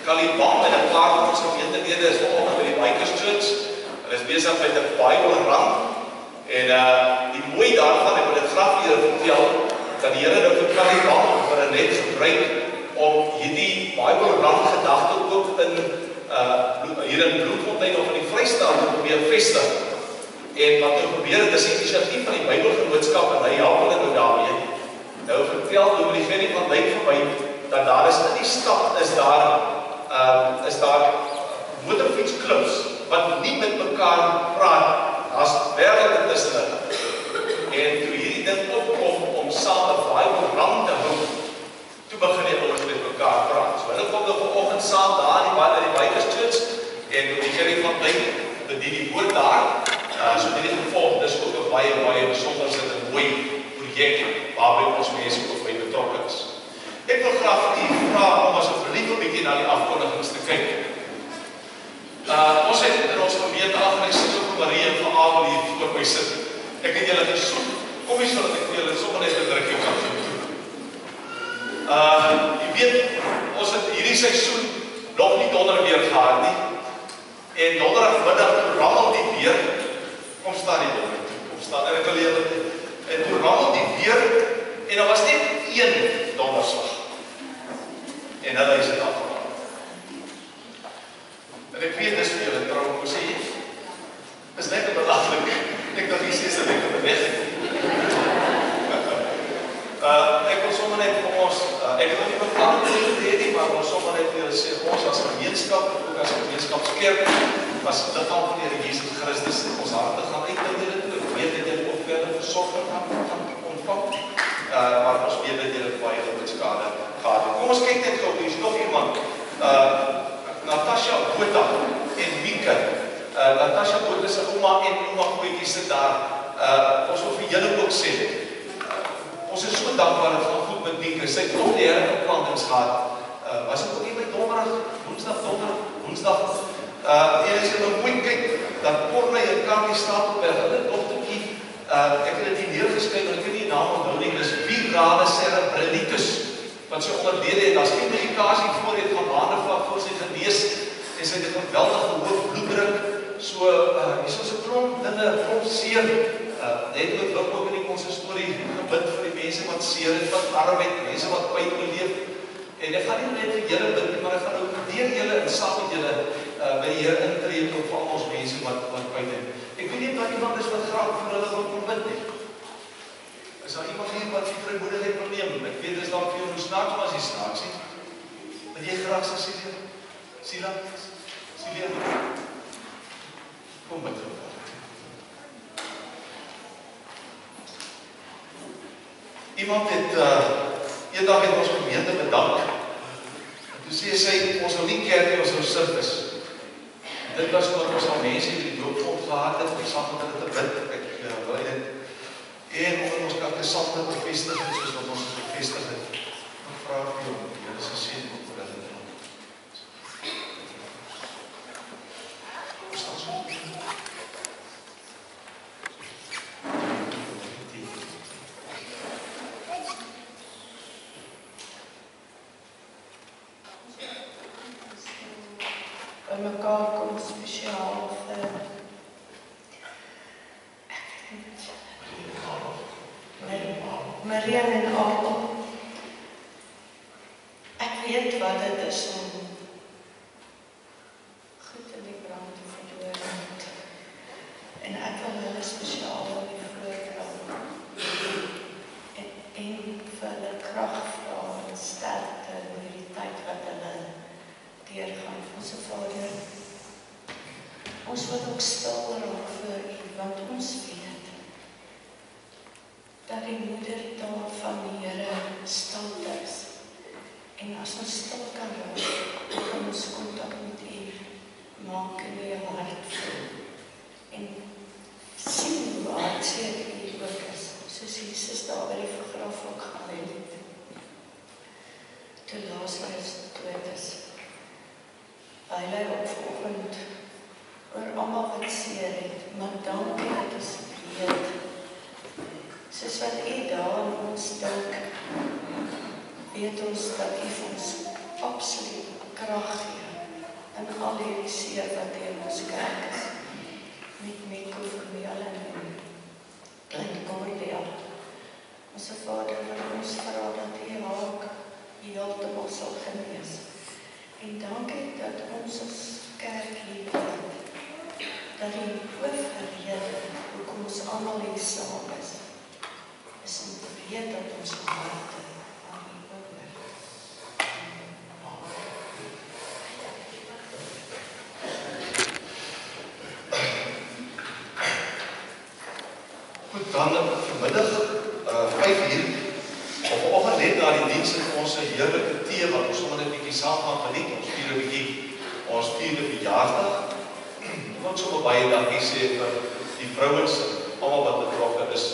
Kalibam en 'n paar van ons gemeentelede is vanoggend by die Bikers Church. Hulle is besig met 'n Bybelrand. En die mooi daarvan, ek wil dit graag vir julle vertel, dat die Here nou vir Kalibam vir 'n net gebruik om hierdie Bybelrand gedagte ook in hier in Bloemfontein of in die Vrystaat te probeer vestig. En wat nou gebeur het, is die inisiatief van die Bybelgenootskap en hy help hulle nou daarmee. Nou vertel die Genie van Lyk vir my dat daar is in die stad is daar motorfietsklubs wat nie met mekaar praat. Daar's wêreld tussen hulle. En toe hierdie ding opkom om saam 'n Bybelrand te hou, toe begin die ouens met mekaar praat. So hulle kom nou vanoggend saam daar in die Bikers Church en die Genie van Lyk bedien die woord daar. So dit gevolg, dis ook 'n baie besonderse en mooi projek waarby ons mense ook by betrokke is. Ek wil graag vir u vra om asseblief 'n bietjie na die afkondigings te kyk. Ons het in ons gemeente ek sit ook vir Marie en vir Abel hier voor my sit. Ek het julle gesoek. Kom eens sodat ek vir julle sommer net 'n drukkie kan gee. Jy weet, ons het hierdie seisoen nog nie donderweer gehad nie. En donderdagmiddag rammel die weer. Kom staan die donder toe. Kom staan en ek wil julle en toe rammel die weer en daar was net een donderslag. En hulle is dit afgehaal. En ek weet dis vir julle trouw, hoe sê jy? Is lekker belaglik. Ek dink jy sê dit lekker weg. Ek wil sommer net vir ons, ek wil nie beplan nie, maar ons sommer net vir julle sê, ons as gemeenskap, ook as gemeenskapskerk, as liggaam van die Here Jesus Christus, ons harte gaan uit na julle toe. Ek weet dat julle ook verder versorging gaan ontvang, maar ons weet dat julle baie groot skade gehad het. Kom ons kyk net gou, hier is nog iemand, Natasha Botha en Mieke. Natasha Botha se ouma en ouma Goetjie sit daar. Ons wil vir julle ook sê, ons is so dankbaar dat van goed met Mieke. Sy het nog die herbeplantings gehad. Was het ook nie by woensdag. En as jy nou moet kyk, dat Corne en Katie Stapelberg, hulle dogtertjie, ek het dit hier neergeskryf, en ek het nie die naam onthou nie, dis virale cerebralitis, wat sy onderlede het, as die medikasie voor het van maande voor sy genees, en sy het 'n geweldige hoë bloeddruk, so, hier is ons 'n klomp seer, net ook in die konsistorie gebid vir die mense wat seer het, wat arm het, mense wat pyn beleef, en ek gaan nie net vir julle bid, maar ek gaan ook deur julle en saam met julle by die Here intree tot vir al ons mense wat pyn het. Ek weet nie dat iemand is wat graag vir hulle wil kom bid nie. Is daar iemand hier wat die vrymoedigheid wil neem? Ek weet dis dalk vir jou nou snaaks, maar as jy snaaks nie. Wil jy graag sê Sila? Kom bid vir God. Iemand het eendag het ons gemeente bedank. En toe sê sy, ons wil nie kerk nie, ons wil service. Dit was omdat ons al mense in die doopvond gehad het, ons sag met hulle te bid, ek wil dit, en omdat ons kaktesante bevestig het, soos wat ons bevestig het, ek vraag vir jou, julle is gesê, vir hulle te doen. Ons staan so. By mekaar kom spesiaal vir Marian en Abel. Ek weet wat dit is om goed in die brand te verloor. En ek wil hulle spesiaal op die vloer dra. En vir hulle krag vra en sterkte in die tyd wat hulle deurgaan. Onse Vader, ons wil ook stil raak vir U, want ons weet dat die moedertaal van die Here stil is. En as ons stil kan raak, dan kan ons kontak met U maak in U hart voel. En sien hoe hartseer U ook is, soos Jesus daar by die vergraf ook gehuil het. Toe Lazarus dood is. Huil hy op vanoggend oor almal wat seer het, maar dankie dat ons weet, soos wat U daar aan ons dink, weet ons dat U ons absoluut krag gee en al hierdie seer wat in ons kerk is, met Meko Vermeel en klein Cordelia. Onse Vader, wat ons vra dat U haar heeltemal sal genees. En dankie dat ons as kerk hier weet, dat die hoofrede hoekom ons almal hier saam is om te weet dat ons harte aan U behoort. Goed, dan vanmiddag 5:00 of vanoggend net na die diens het ons 'n heerlike tee wat ons sommer net 'n bietjie saam gaan geniet. Ons vier 'n bietjie ons vierde verjaarsdag. Ek wil sommer baie dankie sê vir die vrouens en almal wat betrokke is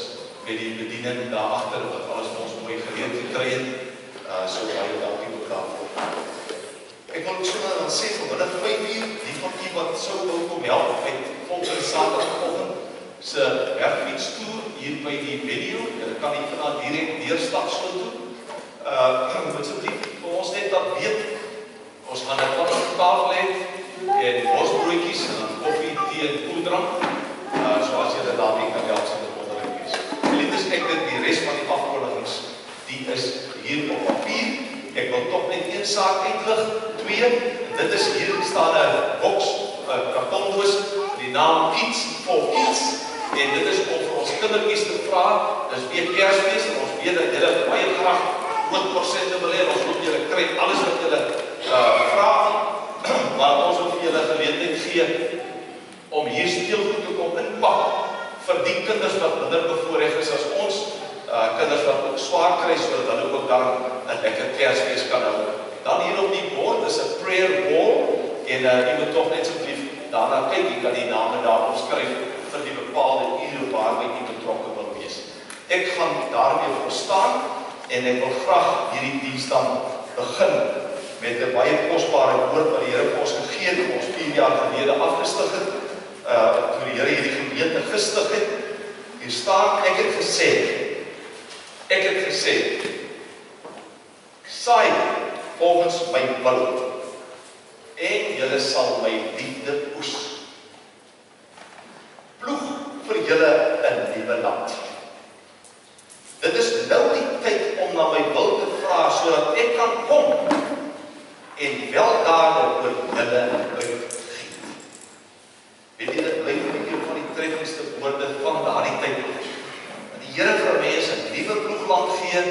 met die bediening daar agter wat alles vir ons mooi gereed gekry het. So baie dankie ook daarvoor. Ek wil sommer dan sê vanmiddag 5:00 die van u wat sou wil kom help met volgende Saterdagoggend se werkfietstoer hier by die video. Julle kan nie vanaf direk deurstap so toe. Asseblief vir ons net dat weet. Ons gaan 'n pot tafel hê en borsbroodjies en dan koffie, tee en koeldrank. So as julle daarmee kan help sal dit wonderlik wees. Liefdes, ek dink die res van die afkondigings die is hier op papier. Ek wil tog net een saak uitlig. 2, dit is hier staan 'n boks, 'n kartondoos met die naam Kids for Kids. En dit is om vir ons kindertjies te vra, dis weer Kersfees en ons weet dat julle baie graag groot persente wil hê, ons hoop julle kry alles wat julle vra, maar ons wil vir julle geleentheid gee om hier speelgoed te kom inpak vir die kinders wat minder bevoorreg is as ons, kinders wat ook swaar kry, sodat hulle ook daar 'n lekker Kersfees kan hou. Dan hier op die bord is 'n prayer wall en jy moet tog net asseblief daarna kyk, jy kan die name daar opskryf vir die bepaalde ure waarby jy betrokke wil wees. Ek gaan daarmee voor staan en ek wil graag hierdie diens dan begin met 'n baie kosbare woord wat die Here vir ons gegee het, ons 4 jaar gelede afgestig het, toe die Here hierdie gemeente gestig het. Hier staan, ek het gesê, saai volgens my wil en julle sal my liefde oes. Ploeg vir julle 'n nuwe land. Dit is nou die tyd om na my wil te vra, sodat ek kan kom en weldade oor julle uitgiet. Weet jy, dit bly een van die treffendste woorde van daardie tyd. Die Here vir mense 'n nuwe ploegland gee,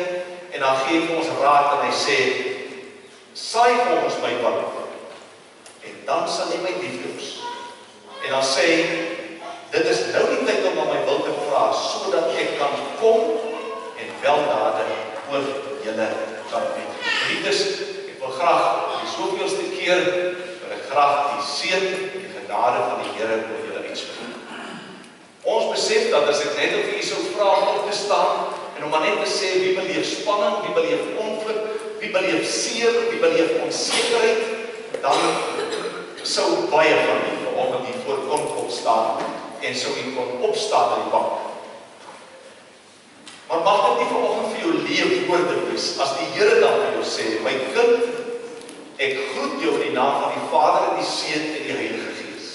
en dan gee hy vir ons raad en hy sê, saai volgens my wil, en dan sal jy my liefde oes. En dan sê hy, dit is nou die tyd om na my wil te vra, sodat ek kan kom en weldade oor julle kan doen. Liefdes, ek wil graag die soveelste keer, wil ek graag die seën en die genade van die Here oor julle uitspreek. Ons besef dat as ek net of u sou vra om op te staan, en om maar net te sê, wie beleef spanning, wie beleef konflik, wie beleef seer, wie beleef onsekerheid, dan sou baie van u vanoggend hier voor kon staan, en sou u kon opstaan in die bank. Maar mag dit nie vanoggend vir jou leefwoorde wees, as die Here dan vir jou sê, my kind, ek groet jou in die naam van die Vader en die Seun en die Heilige Gees.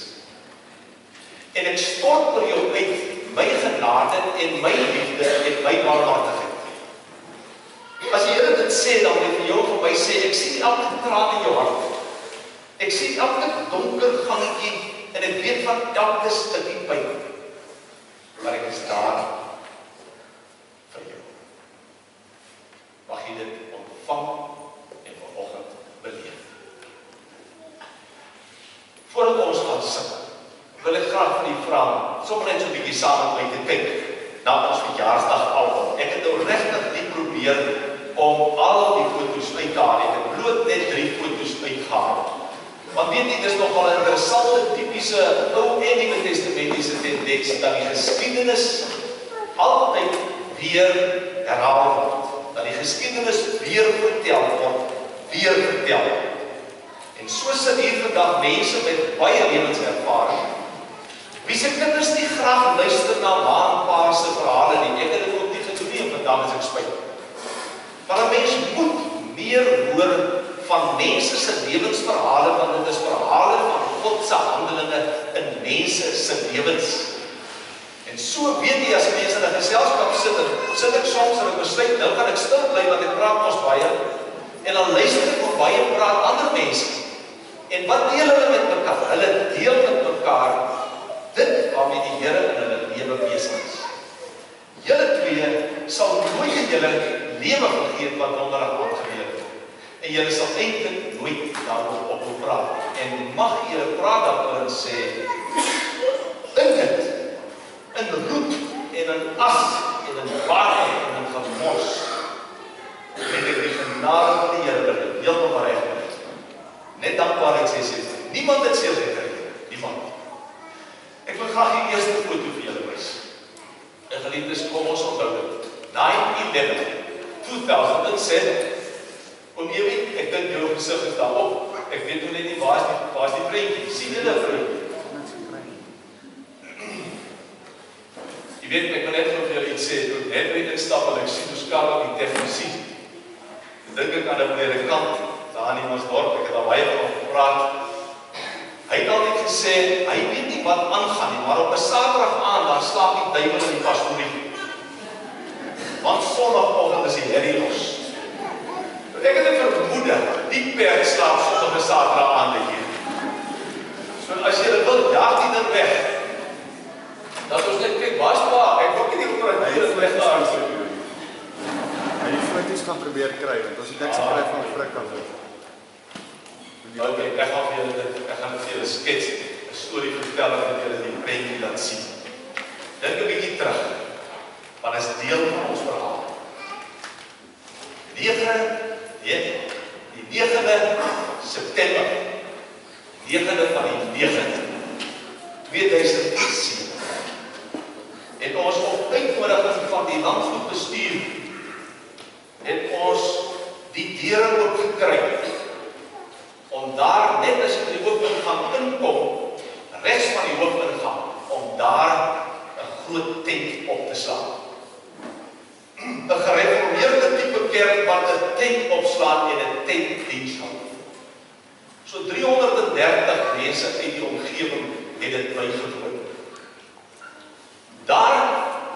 En ek stort vir jou uit my genade en my liefde en my barmhartigheid. As die Here dit sê, dan wil ek vir jou vir my sê, ek sien elke traan in jou hart. Ek sien elke donker gangetjie en ek weet van elke stukkie pyn. Maar ek is daar vir jou. Mag jy dit ontvang en vanoggend beleef. Voordat ons gaan sing, wil ek graag van die vra, sommer net so 'n bietjie saam met my te kyk na ons verjaarsdag album. Ek het nou regtig nie probeer om al die foto's uit te haal. Ek het bloot net 3 foto's uitgehaal. Want weet jy, dis nogal 'n interessante tipiese Ou en Nuwe Testamentiese tendens dat die geskiedenis altyd weer herhaal word. Dat die geskiedenis weer vertel word, En so sit hier vandag mense met baie lewenservaring. Wie se kinders nie graag luister na ma en pa se verhale nie. Ek het dit ook nie gedoen nie, en vandag is ek spyt. Maar 'n mens moet meer hoor van mense se lewensverhale, want dit is verhale van God se handelinge in mense se lewens. En so weet jy, as mense in 'n geselskap sit ek soms en ek besluit, nou kan ek stil bly, want ek praat mos baie, en dan luister ek hoe baie praat ander mense. En wat deel hulle met mekaar? Hulle deel met mekaar dit waarmee die Here in hulle lewe besig is. Julle twee sal nooit in julle lewe vergeet wat donderdag aand gebeur het. En julle sal eintlik nooit daaroor op wil praat. En mag julle praat daaroor en sê, in dit, in roet en in as en in water en in gemors, en ek die genade van die Here bid, heeltemal reg met. Net dankbaarheid sê, niemand het seer gekry, niemand. Ek wil graag die eerste foto vir julle wys. En geliefdes, kom ons onthou dit. 9/11, 2007. Om jy weet, ek dink jou gesig is daarop. Ek weet hoe net nie, waar is die prentjie? Sien julle prentjie? Jy weet, ek wil net vir julle iets sê, toe net weet ek stap en ek sien hoe skarp die tegnisie. Dink ek aan 'n predikant, daar in ons dorp, ek het daar baie van gepraat. Hy het altyd gesê, hy weet nie wat aangaan nie, maar op 'n Saterdag aand, dan slaap die duiwel in die pastorie. Want Sondagoggend is die herrie los. Ek het 'n vermoede, die perd slaap op 'n Saterdag aand hier. So as jy wil, jaag die ding weg. Dat ons net kyk, waar is pa? Ek wil nie gepraat hier is weg daar. En die foto's gaan probeer kry, want ons het niks gekry van Frik af. Okay, ek gaan vir julle skets, 'n storie vertel en julle die prentjie laat sien. Dink 'n bietjie terug, want dit is deel van ons verhaal. Die 9de September, 9de van die 9de, 2007, het ons op uitnodiging van die landgoedbestuur, het ons die deure oop gekry, om daar, net as jy die hoofingang inkom, regs van die hoofingang, om daar 'n groot tent op te slaan. 'n gereformeerde tipe kerk wat 'n tent opslaan en 'n tentdiens hou. So 330 mense uit die omgewing het dit bygewoon. Daar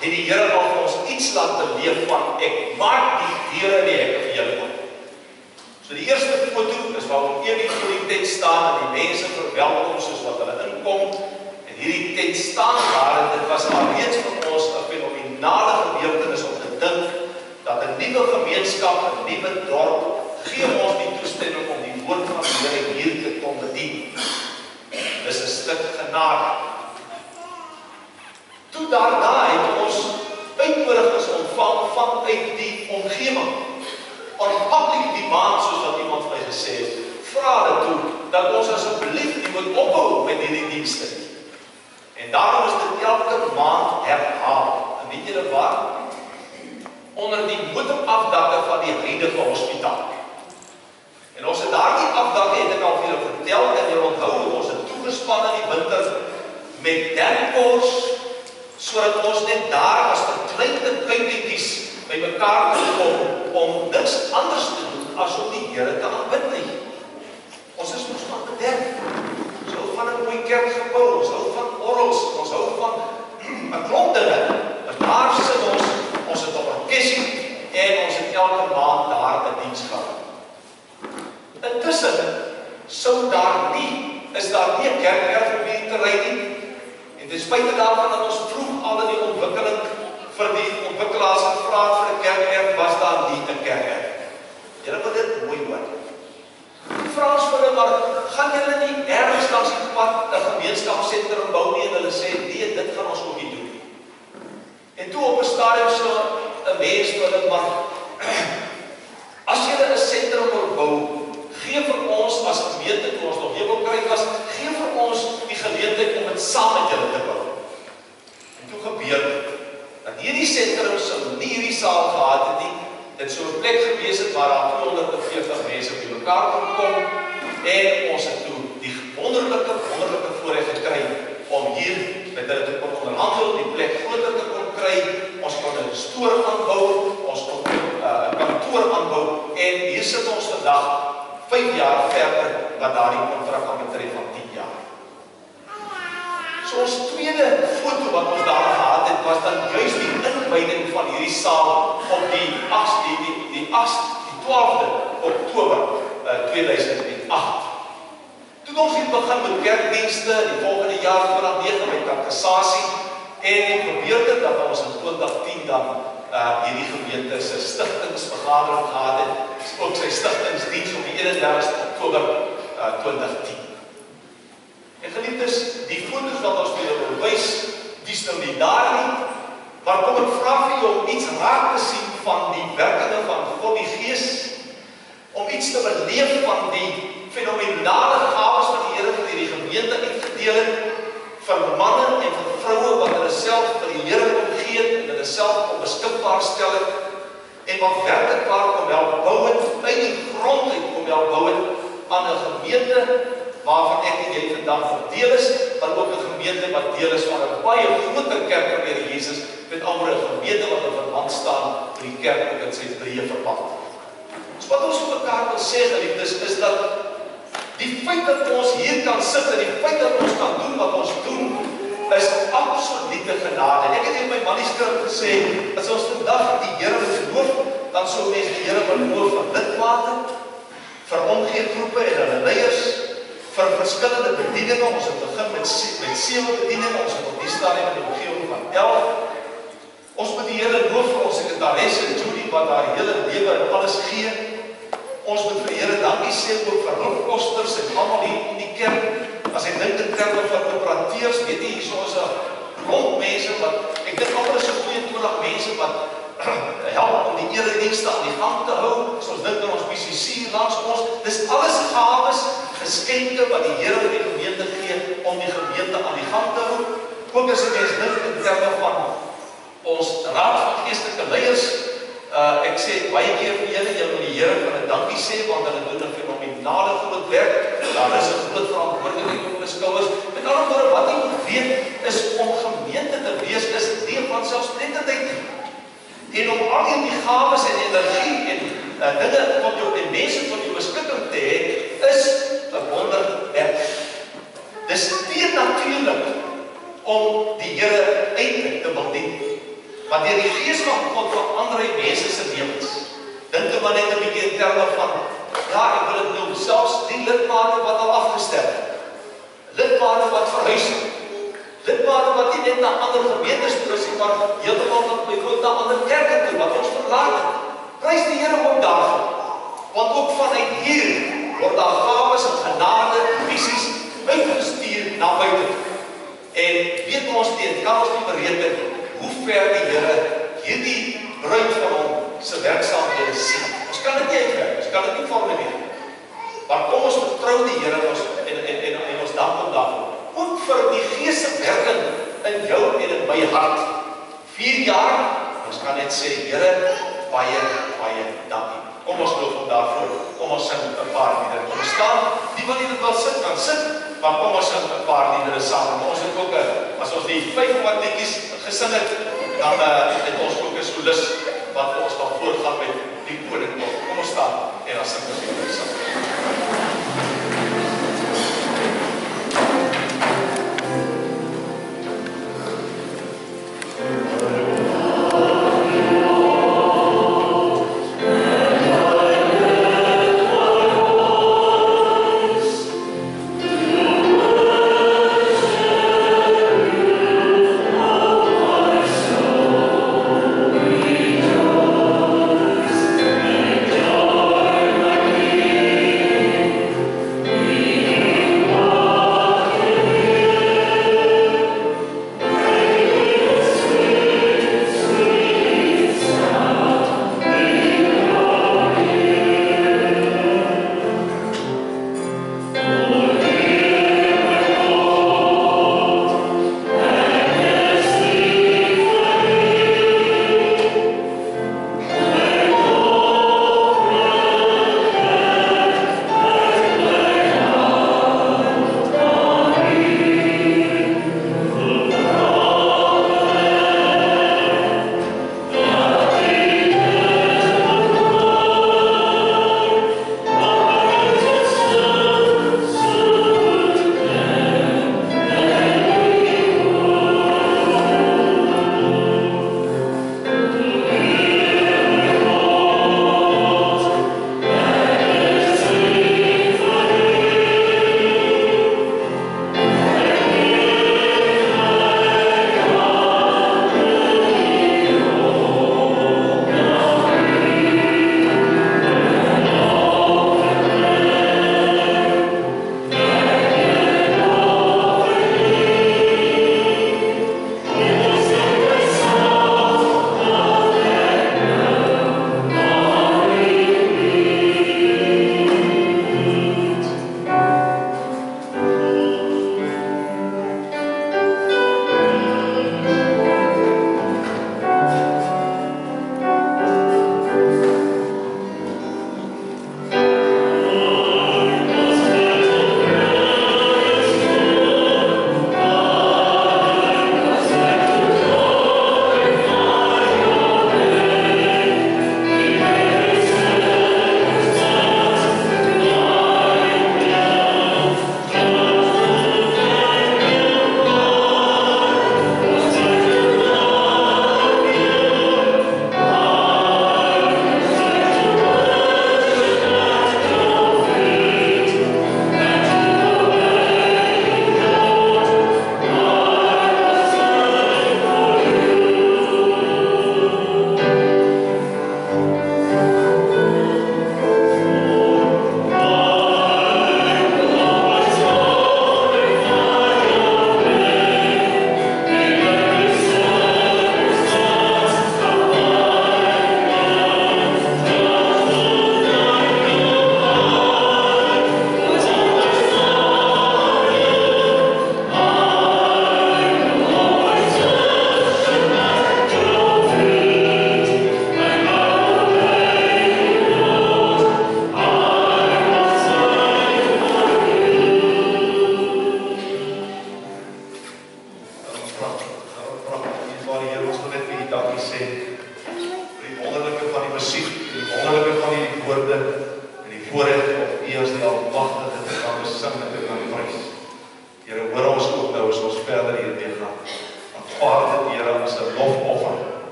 het die Here nog vir ons iets laat beleef van, ek maak die deure en die hekke vir julle oop. So die eerste foto is waar ons ewig voor die tent staan en die mense verwelkom soos wat hulle inkom. En hierdie tent staan daar en dit was alreeds vir ons 'n fenominale gebeurtenis om te dink dat 'n nuwe gemeenskap, 'n nuwe dorp, gee ons die toestemming om die woord van die Here hier te kom bedien. Dis 'n stuk genade. Toe daarna het ons uitnodigings ontvang vanuit die omgewing. Aanvanklik die maand, soos wat iemand vir my gesê het, vra dit toe, dat ons asseblief nie moet ophou met hierdie dienste. En daarom is dit elke maand herhaal. En weet julle wat? Onder die motorafdakke van die huidige hospitaal. En ons het daardie afdakke, het ek al vir julle vertel, en julle onthou, ons het toegespan in die winter met derkors, sodat ons net daar as verkleinde kuikentjies by mekaar te kom om niks anders te doen as om die Here te aanbid nie. Ons is mos maar bederf. Ons hou van 'n mooi kerkgebou, ons hou van orgels, ons hou van 'n klomp dinge. En daar sit ons het op 'n orkesie en ons het elke maand daar 'n diens gehad. Intussen is daar nie 'n kerkerf op die terrein nie. En ten spyte daarvan dat ons vroeg al in die ontwikkeling vir die ontwikkelaars gevra het vir 'n kerkerf, was daar nie 'n kerkerf. Julle moet dit mooi hoor. Vra ons vir hulle, maar gaan julle nie ergens langs die pad 'n gemeenskapsentrum bou nie? En hulle sê, nee, dit gaan ons ook nie doen nie. En toe op 'n stadium so 'n mens vir hulle, maar as julle 'n sentrum wil bou, gee vir ons as gemeente, toe ons nog Hemelkerk was, gee vir ons die geleentheid om dit saam met julle te bou. En toe gebeur dat hierdie sentrum sou nie hierdie saal gehad het nie. Dit sou 'n plek gewees het waar daar 240 mense by mekaar kon kom, en ons het toe die wonderlike voorreg gekry om hier met hulle te kon onderhandel, die plek groter te kon kry. Ons kon 'n stoor aanbou, ons kon 'n kantoor aanbou, en hier sit ons vandag 5 5 jaar verder wat daardie kontrak aan betref van 10 jaar. So ons tweede foto wat ons daar gehad het, was dan juist die inwyding van hierdie saal op die 12de Oktober 2008. Toe ons hier begin met kerkdienste, die volgende jaar 2009 met kateksasie, en probeer dit dat ons in 2010 dan hierdie gemeente se stigtingsvergadering gehad het, ook sy stigtingsdiens op die 31 Oktober 2010. En geliefdes, die foto's wat ons vir julle wil wys, die is nou nie daar nie, maar kom ek vra vir jou om iets raak te sien van die werkinge van God die Gees, om iets te beleef van die fenomenale gawes wat die Here vir die gemeente uitgedeel het, vir manne en vir vroue wat hulle self vir die Here omgee het en hulle self om beskikbaar stel het, en wat werklik waar kom help bou het, uit die grond uit kom help bou het aan 'n gemeente waarvan ek en jy vandag deel is, maar ook 'n gemeente wat deel is van 'n baie groter kerk van die Here Jesus, met ander 'n gemeente wat in verband staan met die kerk ook in sy breë verband. So wat ons vir mekaar wil sê, geliefdes, is dat die feit dat ons hier kan sit en die feit dat ons kan doen wat ons doen, is absolute genade. Ek het in my manuskrip gesê, as ons vandag die Here geloof, dan sou mense die Here beloof vir lidmate, vir omgegroepe en hulle leiers, vir verskillende bedieninge. Ons het begin met 7 bedieninge, ons het op die stadium in die omgewing van 11. Ons moet die Here loof vir ons sekretaresse Judy wat haar hele lewe en alles gee. Ons moet vir die Here dankie sê ook vir hulpkosters en almal hier in die kerk. As ek dink in terme van operateurs, weet jy, hier is 'n klomp mense wat, ek dink almal is 'n goeie 20 mense wat help om die eredienste aan die gang te hou. Soos dink in ons BCC langs ons, dis alles gawes, geskenke wat die Here vir die gemeente gee om die gemeente aan die gang te hou. Ook as 'n mens dink in terme van ons raad van geestelike leiers, ek sê baie keer vir julle, julle moet die Here van 'n dankie sê, want hulle doen 'n fenominale groot werk. Daar is 'n groot verantwoordelikheid op hulle skouers. Met ander woorde, wat jy moet weet is om gemeente te wees is nie van selfsprekendheid nie. En om al die gawes en energie en dinge tot jou en mense tot jou beskikking te hê, is 'n wonderwerk. Dis nie natuurlik om die Here eintlik te wil dien. Want deur die Gees van God verander hy mense se lewens. Dink maar net 'n bietjie in terme van, ja, ek wil dit noem, selfs die lidmate wat al afgestel het. Lidmate wat verhuis het. Lidmate wat nie net na ander gemeentes toe is, maar heeltemal wat byvoorbeeld na ander kerke toe, wat ons verlaat het. Prys die Here ook daarvoor. Want ook vanuit hier word daar gawes en genade, visies uitgestuur na buite. En weet ons nie, kan ons nie bereken hoe ver die Here hierdie bruid van hom se werksaamhede sien. Ons kan dit nie uitwerk, ons kan dit nie formuleer. Maar kom ons vertrou die Here en ons dank hom daarvoor. Ook vir die Gees se werking in jou en in my hart. 4 jaar, ons kan net sê, Here, baie, baie dankie. Kom ons loof hom daarvoor. Kom ons sing 'n paar liedere. Kom ons staan, die wat nie wil sit, kan sit, maar kom ons sing 'n paar liedere saam. Ons het ook, as ons die 5 liedjies gesing het, dan het ons ook 'n solis wat ons gaan voortgaan met die koninkryd. Kom ons staan en dan sing ons liedere saam.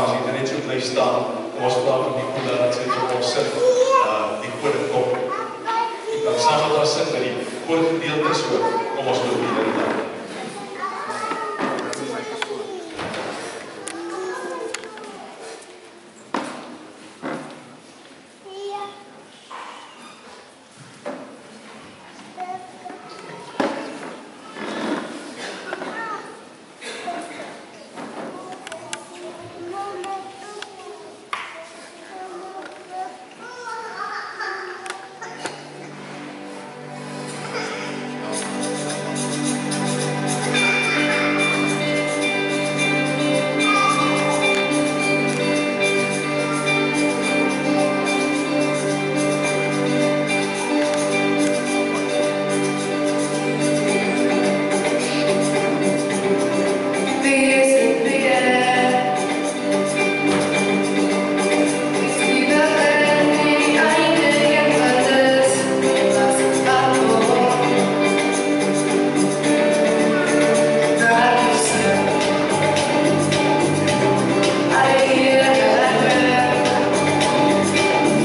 as jy net so bly staan, kom ons vra vir die koela dat sy vir ons sit, die koning kom. Jy kan saam met ons sit by die koorgedeelte so, kom ons loop die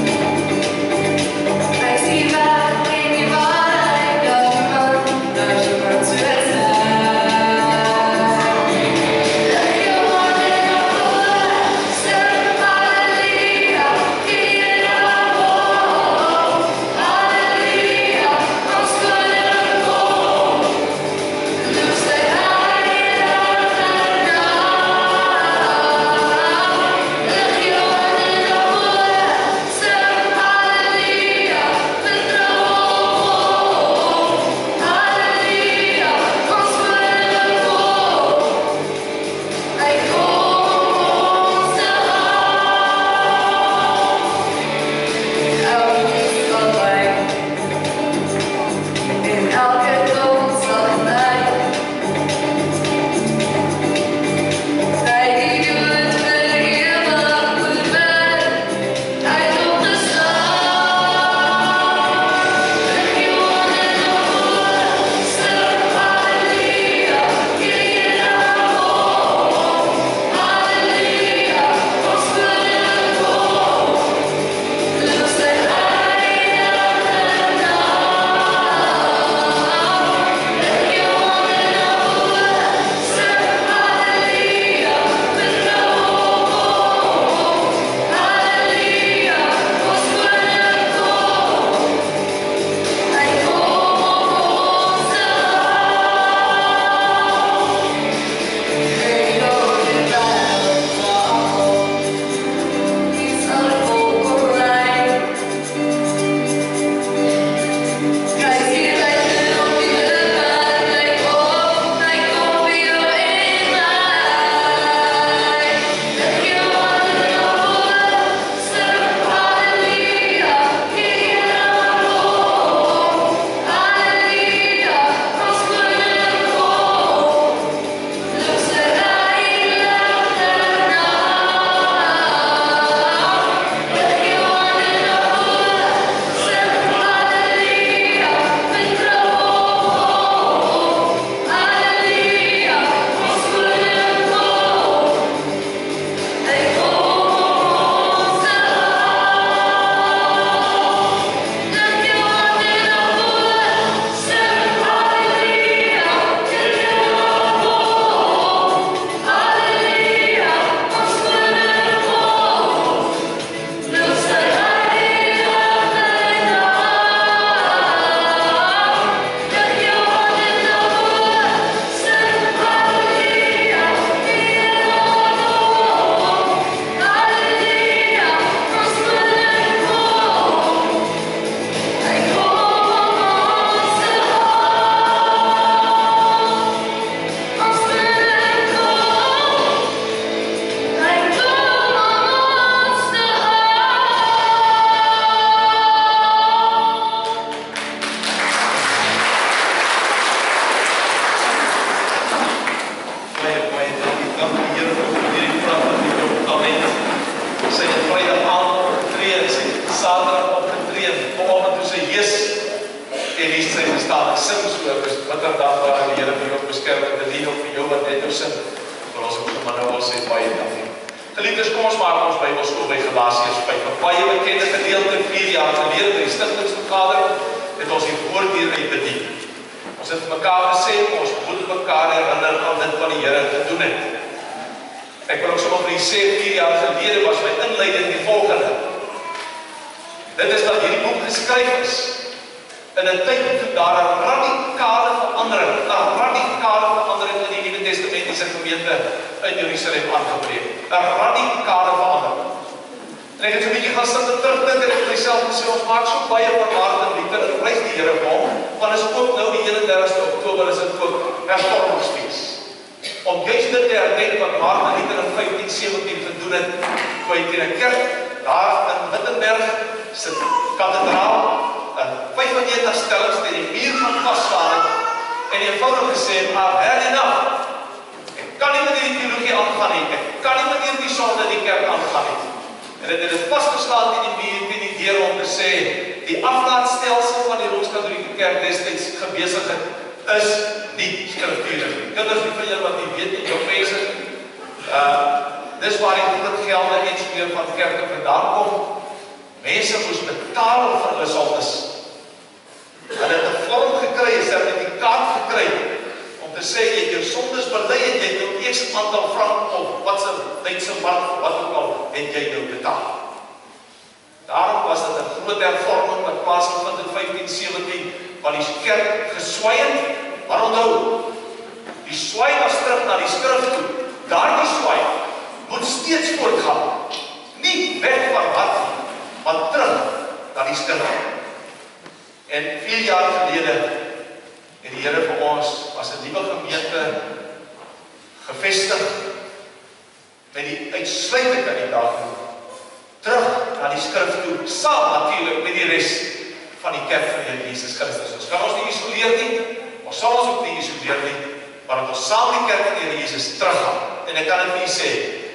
Here dan. Geliefdes, kom ons maak ons Bybels oop by Galasiërs 5. 'n baie bekende gedeelte 4 jaar gelede by die stigtingsvergadering het ons die woord hierin bedien. Ons het mekaar gesê, ons moet mekaar herinner aan dit wat die Here gedoen het. Ek wil ook sommer vir u sê, 4 jaar gelede was my inleiding die volgende. Dit is dat hierdie boek geskryf is in 'n tyd toe daar 'n radikale verandering in die Nuwe Testamentiese gemeente in Jerusalem aangebreek. 'n radikale verandering. En ek het so 'n bietjie gaan sit en terugdink en ek het myself gesê, ons maak so baie van Martin Luther, en prys die Here vir hom, want is ook nou die 31ste Oktober is dit ook Hervormingsfees. Om juist dit te herdenk wat Martin Luther in 1517 gedoen het, toe hy teen 'n kerk daar in Wittenberg se kathedraal 95 stellings teen die muur van vasgeslaan het en eenvoudig gesê, I've had enough. Ek kan nie met hierdie teologie aangaan nie. Ek kan nie met hierdie sonde in die kerk aangaan nie. En dit het vasgeslaan teen die muur, teen die deur om te sê, die aflaatstelsel van die Rooms-Katolieke Kerk destyds gebesig het, is nie skriftuurlik nie. Kinders nie van julle wat nie weet nie, jou mense, dis waar die groot gelde en so meer van kerke vandaan kom. Mense moes betaal vir hulle sondes. Hulle het 'n vorm gekry, 'n sertifikaat gekry, om te sê, jy het jou sondes bely en jy het nou X aantal frank of wat se Duitse mark, wat ook al, het jy nou betaal. Daarom was dit 'n groot hervorming wat plaasgevind in 1517, waar die kerk geswaai het, maar onthou, die swaai was terug na die skrif toe. Daardie swaai moet steeds voortgaan. Nie weg van wat, maar terug na die skrif. En 4 jaar gelede het die Here vir ons as 'n nuwe gemeente gevestig met die uitsluitlike kandidaat terug na die skrif toe, saam natuurlik met die res van die kerk van Here Jesus Christus. Ons kan ons nie isoleer nie, ons sal ons ook nie isoleer nie, maar dat ons saam die kerk van Here Jesus teruggaan. En ek kan dit vir u sê,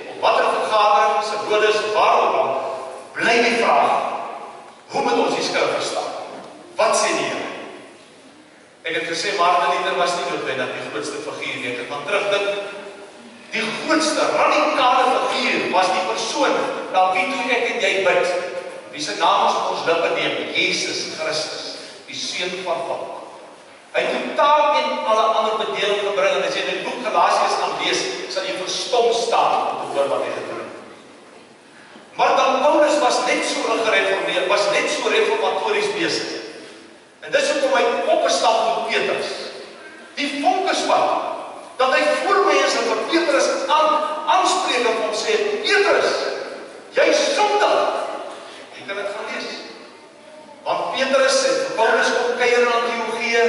op watter vergadering, synodes, waar ook al, bly die vraag, hoe moet ons die skrif verstaan? Wat sê die Here? Ek het gesê, Martin Luther was nie noodwendig die grootste figuur nie. Ek het van terugdink, die grootste, radikale figuur was die persoon, na wie toe ek en jy bid, wie sy naam ons op ons lippe neem, Jesus Christus, die Seun van God. Hy het totaal en alle ander bedeling gebring, en as jy in die boek Galasiërs gaan lees, sal jy verstom staan om te hoor wat hy gedoen het. Maar dan Paulus was net so gereformeerd, was net so reformatories besig. En dis hoekom hy opgestap met Petrus. Die fokusvat, dat hy voor mense vir Petrus aanspreek en hom sê, Petrus, jy sondig. Jy kan dit gaan lees. Want Petrus het Paulus kom kuier in Antiochië,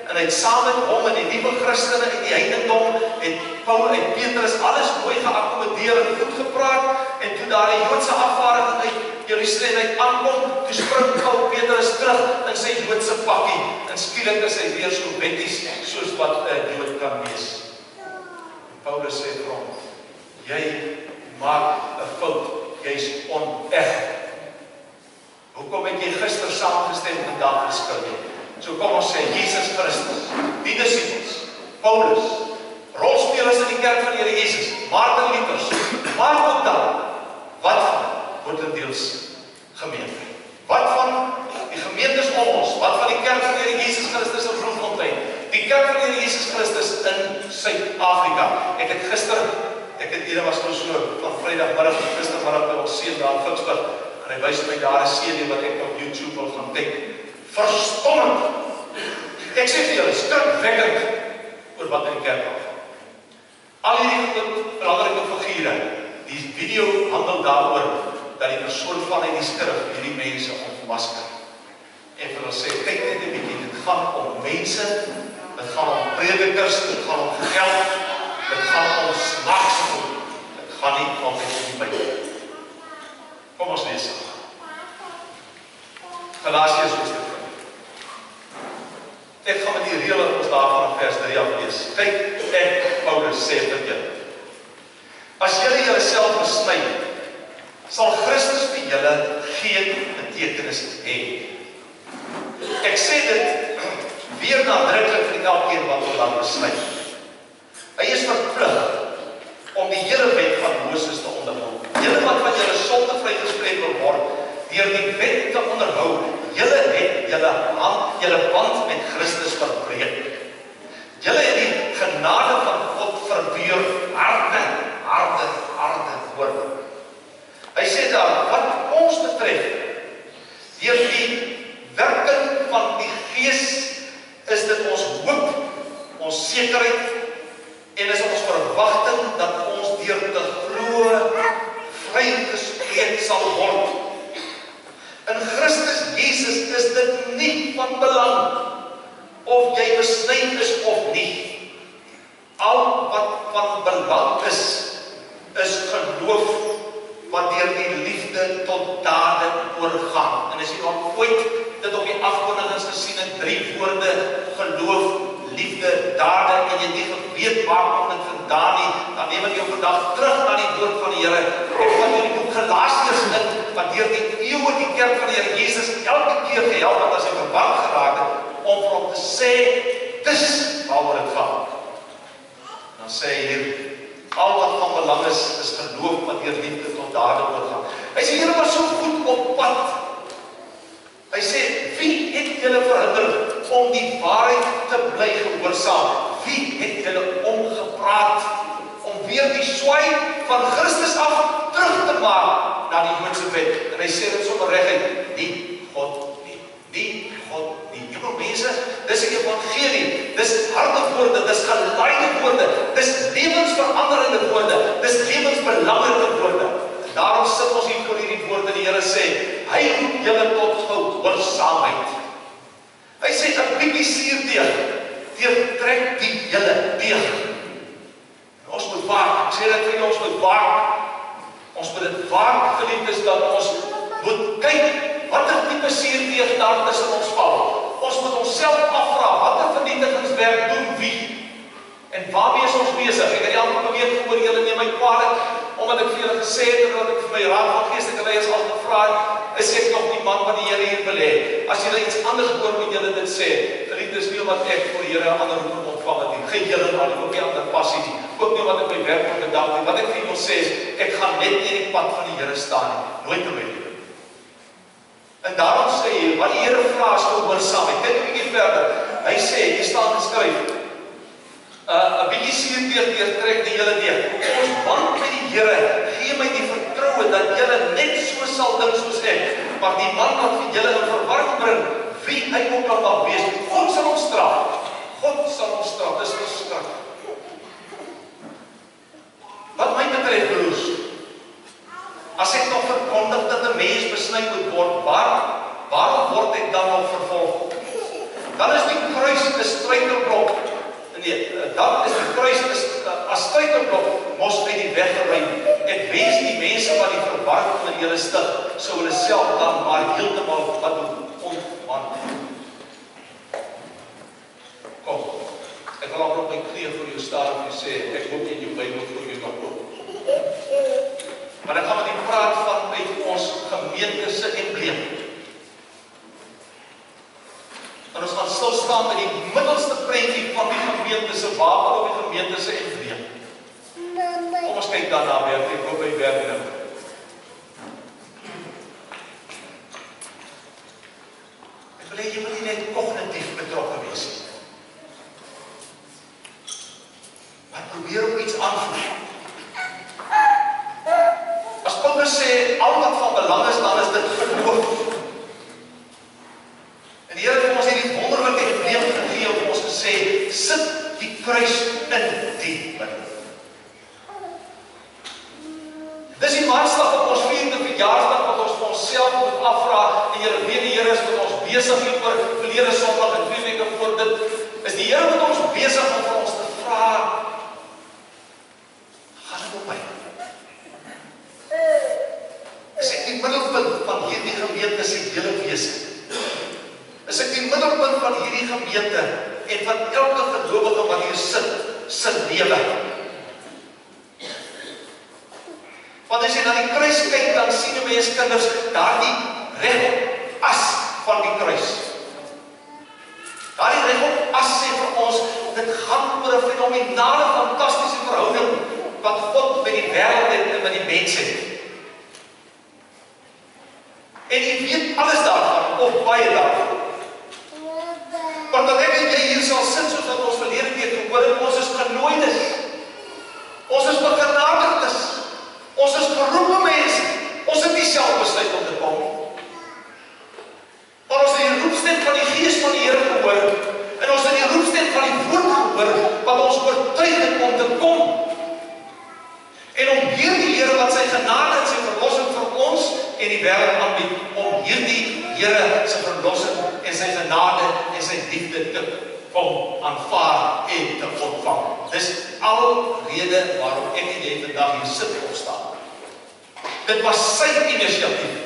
en hy het saam met hom en die nuwe Christene in die heidendom, het Paulus en Petrus alles mooi geakkommodeer en goed gepraat, en toe daar die Joodse afvaardiging uit Jerusalem uit aankom, toe spring Petrus terug in sy Joodse pakkie, en skielik is hy weer so wetties, soos wat 'n Jood kan wees. Paulus sê vir hom, jy maak 'n fout, jy's oneg. Hoekom het jy gister saamgestem en vandag geskil nie? So kom ons sê, Jesus Christus, die disciples, Paulus, rolspelers in die kerk van Here Jesus, Martin Luther, maar ook dan, wat van Woordendeels gemeente? Wat van die gemeentes om ons? Wat van die kerk van Here Jesus Christus in Bloemfontein? Die kerk van Here Jesus Christus in Suid-Afrika. Ek het ene was nou so, van Vrydagmiddag, gistermiddag by ons seun daar in Fiksburg, en hy wys my daar 'n serie wat ek op YouTube wil gaan kyk. Verstommend. Ek sê vir julle, skrikwekkend oor wat in die kerk aangaan. Al hierdie belangrike figure, die video handel daaroor dat die persoon van in die skrif hierdie mense ontmasker. En vir ons sê, kyk net 'n bietjie, dit gaan om mense, dit gaan om predikers, dit gaan om geld, dit gaan om snaakse goed, dit gaan nie om die Bybel. Kom ons lees. Galasiërs hoofstuk 5. Ek gaan met die reële ons daarvan in vers 3 af lees. Kyk, ek, Paulus, sê vir julle. As julle julleself besny, sal Christus vir julle geen betekenis hê. Ek sê dit weer nadruklik vir elkeen wat hom dan besny. Hy is verplig om die hele wet van Moses te onderhou. julle wat van julle sonde vrygespreek wil word, deur die wet te onderhou, julle het julle band met Christus verbreek. Julle het die genade van God verbeur, harde woorde. Hy sê daar, wat ons betref, deur die werking van die Gees, is dit ons hoop, ons sekerheid, en is ons verwagting dat ons deur te glo vrygespreek sal word. In Christus Jesus is dit nie van belang of jy besny is of nie. Al wat van belang is geloof wat deur die liefde tot dade oorgaan. En as jy al ooit dit op die afkondigings gesien in 3 woorde, geloof, liefde, dade, en jy nie geweet waar kom dit vandaan nie, dan neem ek jou vandag terug na die woord van die Here. Ek van die boek Galasiërs in, wat deur die eeue die kerk van die Here Jesus elke keer gehelp het as hy verward geraak het, om vir hom te sê, dis waaroor dit gaan. Dan sê hy hier, al wat van belang is geloof wat deur liefde tot dade oorgaan. Hy sê, julle was so goed op pad. Hy sê, wie het julle verhinder om die waarheid te bly gehoorsaam? Wie het julle omgepraat om weer die swaai van Christus af terug te maak na die Joodse wet? En hy sê dit sommer reguit, nie God nie. Nie God nie. Julle mense, dis 'n evangelie, dis harde woorde, dis geleide woorde, dis lewensveranderende woorde, dis lewensbelangrike woorde. Daarom sit ons hier voor hierdie woorde, die Here sê, hy roep julle tot gehoorsaamheid. Hy sê, 'n bietjie suurdeeg, trek die hele deeg. Ons moet waak, ek sê dit vir ons moet waak. Ons moet dit waak, geliefdes, dat ons moet kyk, watter tipe suurdeeg daar tussen ons val. Ons moet onsself afvra, watter vernietigingswerk doen wie? En waarmee is ons besig? Ek het elke week gehoor, julle neem my kwalijk, omdat ek vir julle gesê het, en dat ek vir my raad van geestelike leiers al gevra het, is ek nog die man wat die Here hier wil hê. As julle iets anders hoor, moet julle dit sê. Geliefdes, nie omdat ek voor die Here 'n ander roep ontvang het nie. Geen julle maar, ook nie ander passie nie. Ook nie wat ek my werk op die dag nie. Wat ek vir julle sê is, ek gaan net nie in die pad van die Here staan nie. Nooit in my lewe. En daarom sê hy, wat die Here vra is gehoorsaamheid. Kyk 'n bietjie verder. Hy sê, hier staan geskryf, 'n bietjie suurdeeg trek die hele deeg. Ons band met die Here, gee my die vertroue dat julle net so sal dink soos ek. Maar die man wat vir julle in verwarring bring, wie hy ook al mag wees, God sal hom straf. God sal hom straf, dis verskriklik. Wat my betref, broers, as ek nog verkondig dat 'n mens besny moet word, waarom word ek dan nog vervolg? Dan is die kruis 'n struikelblok. Nee, dan is die kruis as struikelblok mos uit die weg geruim. Ek wens die mense wat die verwarring in julle stig, sou hulle self dan maar heeltemal wat doen, ontwand. Kom, ek wil op my knieë vir jou staan en sê, ek hoop in jou Bybel vir jou nog op. Maar dan gaan we die praat van uit ons gemeente se embleem. En ons gaan stil staan by die middelste prentjie van die gemeente se wapen op die gemeente se embleem. Kom ons kyk daarna weer, ek hoop hy werk nou. Ek wil hê jy moet nie net kognitief betrokke wees nie. Maar probeer om iets aanvoer. As Paulus sê, al wat van belang is, dan is dit geloof. En die Here het ons hierdie wonderlike embleem gegee om ons gesê, sit die kruis in die middel. Dis die maatstaf op ons 4de verjaarsdag wat ons vir onsself moet afvra, en julle weet die Here is met ons besig hier vir verlede Sondag en 2 weke voor dit, is die Here met ons besig om vir ons te vra, gaan dit op my? Is ek die middelpunt van hierdie gemeente se hele wese? Is ek die middelpunt van hierdie gemeente en van elke gelowige wat hier sit, se lewe? Want as jy na die kruis kyk, dan sien jy mens kinders daardie regop as van die kruis. Daardie regop as sê vir ons, dit gaan oor 'n fenominale, fantastiese verhouding wat God met die wêreld het en met die mens het. En jy weet alles daarvan, of baie daarvan. Want dat ek en jy hier sal sit, soos wat ons verlede week gehoor het, ons is genooides. Ons is begenadigdes. Ons is geroepe mense. Ons het nie self besluit om te kom. Maar ons het die roepstem van die Gees van die Here gehoor, en ons het die roepstem van die Woord gehoor, wat ons oortuig het om te kom. En om hierdie Here wat sy genade en sy verlossing vir ons en die wêreld aanbied, om hierdie Here sy verlossing en sy genade en sy liefde te kom aanvaar en te ontvang. Dis alrede waarom ek en jy vandag hier sit of staan. Dit was sy inisiatief.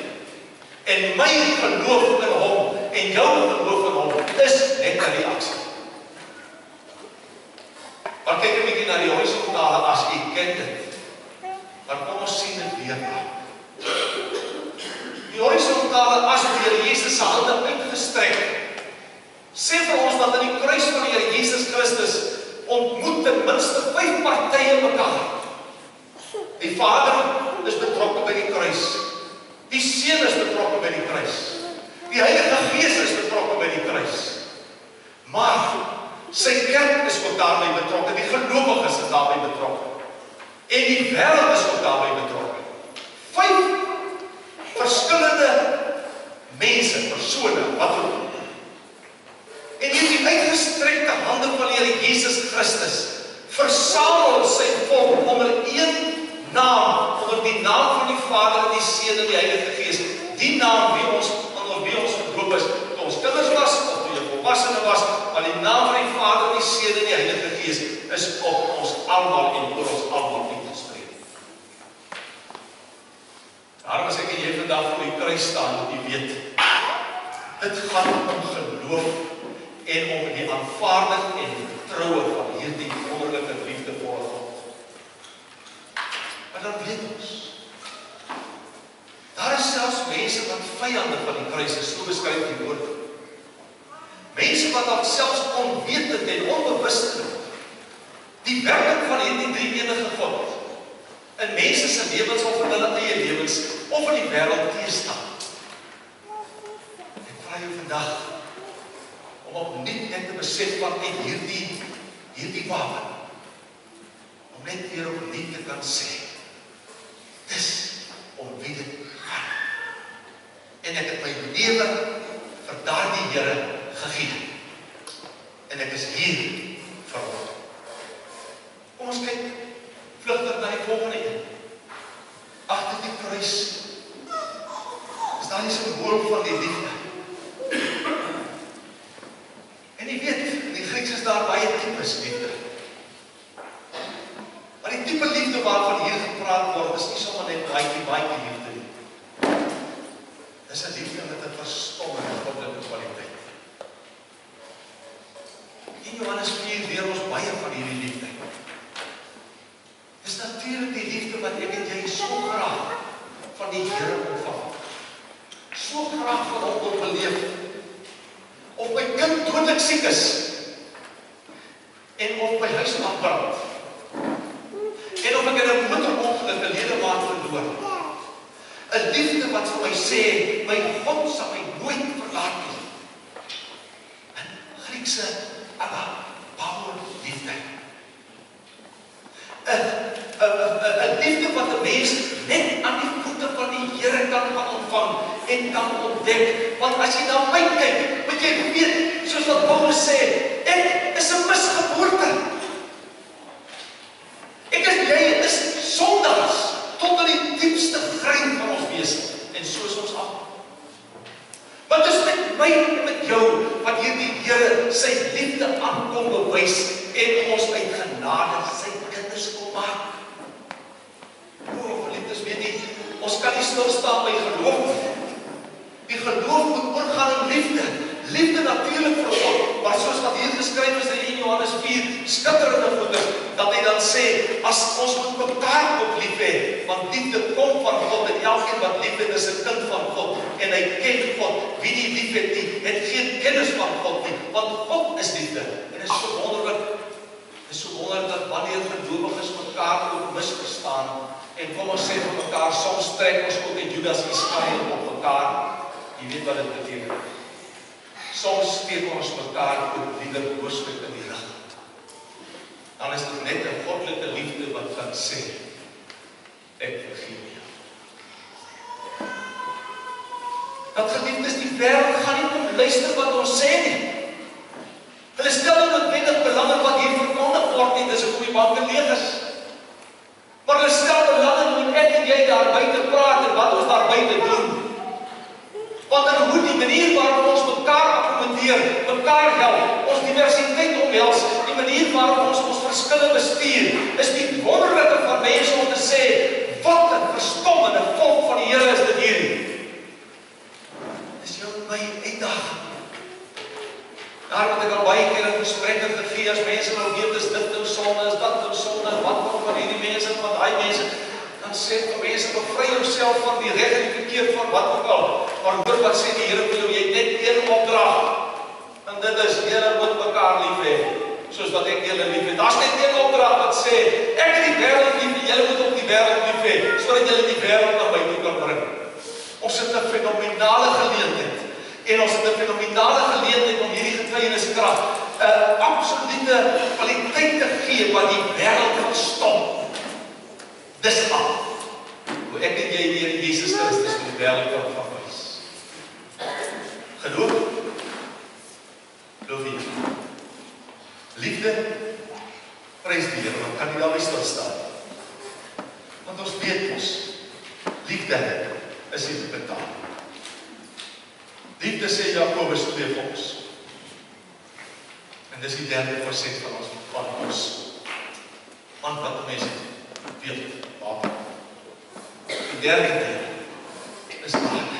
En my geloof in hom en jou geloof in hom is net 'n reaksie. Maar kyk 'n bietjie na die horisontale as jy ken dit. Dan kom ons sien dit weer. Die horisontale as die Here Jesus se hande uitgestrek, sê vir ons dat in die kruis van die Here Jesus Christus ontmoet ten minste 5 partye mekaar. Die Vader is betrokke by die kruis. Die Seun is betrokke by die kruis. Die Heilige Gees is betrokke by die kruis. Maar sy kerk is ook daarmee betrokke. Die gelowiges is daarmee betrokke. En die wêreld is ook daarmee betrokke. 5 verskillende mense, persone, wat ook. En hierdie uitgestrekte hande van die Here Jesus Christus versamel sy volk onder een naam, onder die naam van die Vader, die Seun en die Heilige Gees. Die naam onder wie ons gedoop is, toe ons kinders was, of toe jy volwassene was, maar die naam van die Vader, die Seun en die Heilige Gees is op ons almal en oor ons almal uitgespreek. Daarom as ek en jy vandag voor die kruis staan, moet jy weet, dit gaan om geloof en om die aanvaarding en vertroue van hierdie wonderlike liefdevolle God. Maar dan weet ons, daar is selfs mense wat vyande van die kruis is, so beskryf die woord. Mense wat dan selfs onwetend en onbewust die werking van hierdie drie enige God in mense se lewens of in hulle eie lewens of in die wêreld teestaan. Ek vra jou vandag om opnuut net te besef wat net hierdie wapen, om net weer opnuut te kan sê, dis om wie dit gaan. En ek het my lewe vir daardie Here gegee. En ek is hier vir hom. Kom ons kyk vlugtig na die volgende een. Agter die kruis is daar die simbool van die liefde. En jy weet, in die Grieks is daar baie tipes liefde. Maar die tipe liefde waarvan hier gepraat word, is nie sommer net baie liefde nie. Dis 'n liefde met 'n verstommende goddelike kwaliteit. In Johannes 4 leer ons baie van hierdie liefde. Dis natuurlik die liefde wat ek en jy so graag van die Here ontvang. So graag van hom wil beleef. Of my kind dodelik siek is en of my huis afbrand. En of ek in 'n motorongeluk 'n ledemaat verloor. 'n Liefde wat vir my sê, my God sal my nooit verlaat nie. 'n Griekse Power liefde. 'n Liefde wat 'n mens net aan die voete van die Here kan ontvang en kan ontdek. Want as jy na my kyk, moet jy weet, soos wat Paulus sê, ek is 'n misgeboorte. Jy is sondaars tot in die diepste grein van ons wese. En so is ons al. Maar dis met my en met jou wat hierdie Here sy liefde aankom bewys en ons uit genade sy kinders kom maak. Geliefdes, weet jy, ons kan nie stil staan by geloof nie. Die geloof moet oorgaan in liefde. Liefde natuurlik vir God, maar soos wat hier geskryf is in Johannes 4, skitterende goeie, dat hy dan sê, as ons moet mekaar ook lief hê, want liefde kom van God, en elkeen wat lief het is 'n kind van God, en hy ken God. Wie nie lief het nie, het geen kennis van God nie, want God is liefde. En is so wonderlik, dat wanneer gelowiges mekaar ook misverstaan, en kom ons sê vir mekaar, soms trek ons ook 'n liefde as Israel op mekaar, jy weet wat dit beteken. Soms steek ons mekaar ook liewer booslik in die rug. Dan is dit net 'n goddelike liefde wat kan sê, ek vergeef jou. Dat geliefdes, die wêreld gaan nie kom luister wat ons sê nie. Hulle stel nie noodwendig belang in wat hier verkondig word nie, dis hoekom die banke leeg is. Maar hulle stel belang in hoe ek en jy daar buite praat en wat ons daar buite doen. Want dan hoe die manier waarop ons mekaar akkommodeer, mekaar help, ons diversiteit omhels, die manier waarop ons verskille bestuur, is die wonderlike van mense om te sê, wat 'n verstommende volk van die Here is dit hier. Dis jou my uitdaging. Daar wat ek al baie keer in gesprekke gegee, as mense nou weet, is dit nou sonde, is dat nou sonde, wat van hierdie mense, van daai mense, dan sê ek vir mense, bevry jouself van die reg en die verkeerd van wat ook al. Maar hoor wat sê die Here vir jou, jy het net een opdrag. En dit is, julle moet mekaar lief hê, soos wat ek julle lief het. Daar's net een opdrag wat sê, ek het die wêreld lief, en julle moet ook die wêreld lief hê, sodat julle die wêreld na my toe kan bring. Ons het 'n fenominale geleentheid. En ons het 'n fenominale geleentheid om hierdie getuieniskrag 'n absolute kwaliteit te gee wat die wêreld verstom. Dis al. Hoe ek en jy deur Jesus Christus in die wêreld kan verwys. Geloof? Geloof jy? Liefde? Prys die Here, want kan nie daarby stil staan. Want ons weet ons, liefde is nie te betaal. Liefde sê Jakobus 2 vir ons. En dis die 3% van ons. Want wat mense weet, water. Die derde deel is daad.